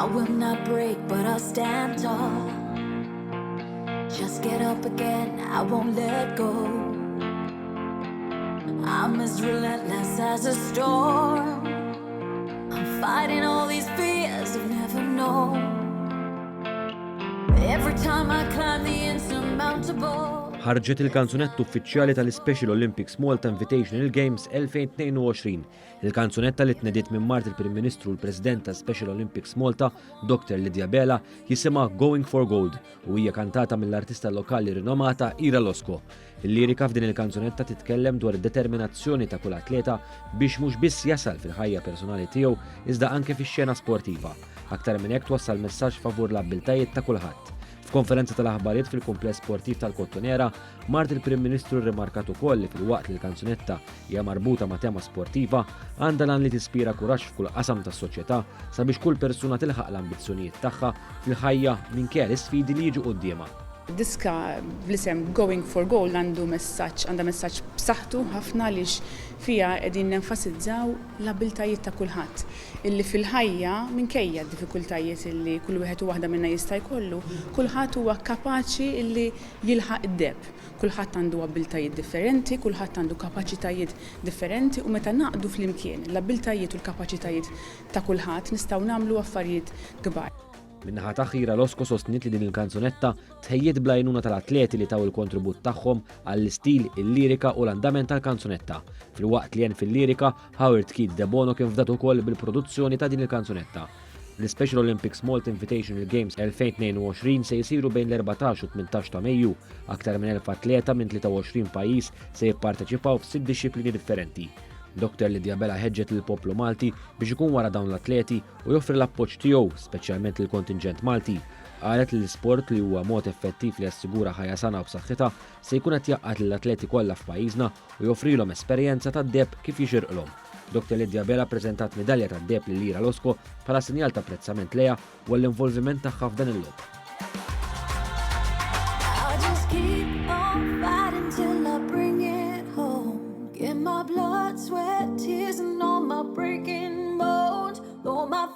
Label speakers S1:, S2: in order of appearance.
S1: I will not break, but I'll stand tall. Just get up again, I won't let go. I'm as relentless as a storm. I'm fighting all these fears I've never known. Every time I climb the insurmountable.
S2: Ħarġet il-kanzunetta uffiċjali tal-Special Olympics Malta Invitational Games 2022. Il-kanzunetta li tnediet minn Mart il-Prim Ministru u l-President ta' Special Olympics Malta, Dr. Lidia Bela, jisimha Going for Gold u hija kantata mill-artista lokali rinomata Ira Losco. Il-lirika f'din il-kanzunetta titkellem dwar id-determinazzjoni ta' kull atleta biex mhux biss jasal fil-ħajja personali tiegħu iżda anke fix-xena sportiva. Aktar minn hekk twassal messaġġ favur l-abbiltajiet ta' kulħadd. F'konferenza tal-aħbarijiet fil-kumpless sportiv tal-Kottonera, Mart il-Prim Ministru rrimarkat ukoll li fil-waqt li l-kanzunetta hija marbuta ma' tema sportiva, għandha lan li tispira kuraġġ f'kull qasam tas-soċjetà sabiex kull persuna tilħaq l-ambizzjonijiet tagħha fil-ħajja minkejja l-isfidi li jiġu qudiemha.
S3: Diska bl-isem Going for Gold għandha messaġġ b'saħħtu ħafna għaliex fiha qegħdin nenfasizzaw l-abiltajiet ta' kulħadd illi fil-ħajja minkejja d-diffikultajiet illi kull wieħed u waħda minna jista' jkollu, kulħadd huwa kapaċi illi jilħaq id-deb. Kulħadd għandu abiltajiet differenti, kulħadd għandu kapaċitajiet differenti u meta naqdu flimkien l-abiltajiet u l-kapaċitajiet ta' kulħadd nistgħu nagħmlu affarijiet kbar.
S2: Min-naħa tagħha Losco sostniet li din il-kanzunetta tħejjiet bl-għajnuna tal-atleti li taw il-kontribut tagħhom għall-istil, il-lirika u l-andament tal-kanzunetta. Fil-waqt li fil-lirika, Howard Keith Debono kien fdat ukoll bil-produzzjoni ta' din il-kanzunetta. L-Special Olympics Malta Invitational Games 2022 se jisiru bejn l-14 u 18 ta' Mejju. Aktar minn 1000 atleta minn 23 pajjiż se jipparteċipaw f'6 disċiplini differenti. Dr. Lidia Bela ħeġġet lill-poplu Malti biex ikun wara dawn l-atleti u joffri l-appoġġ tiegħu, speċjalment lill-kontinġent Malti. Qalet li l-isport li huwa mod effettiv li jassigura ħajja sana u b'saħħitha se jkun qed jaqqad lill-atleti kollha f'pajjiżna u joffrilhom esperjenza tad-deb kif jixirqlhom. Dr. Lidia Bela ppreżentat medalja tad-deb lil Ira Losco bħala sinjal ta' apprezzament lejha u l-involviment tagħha f'dan il-logħba.
S1: My blood, sweat, tears, and all my breaking bones. Though my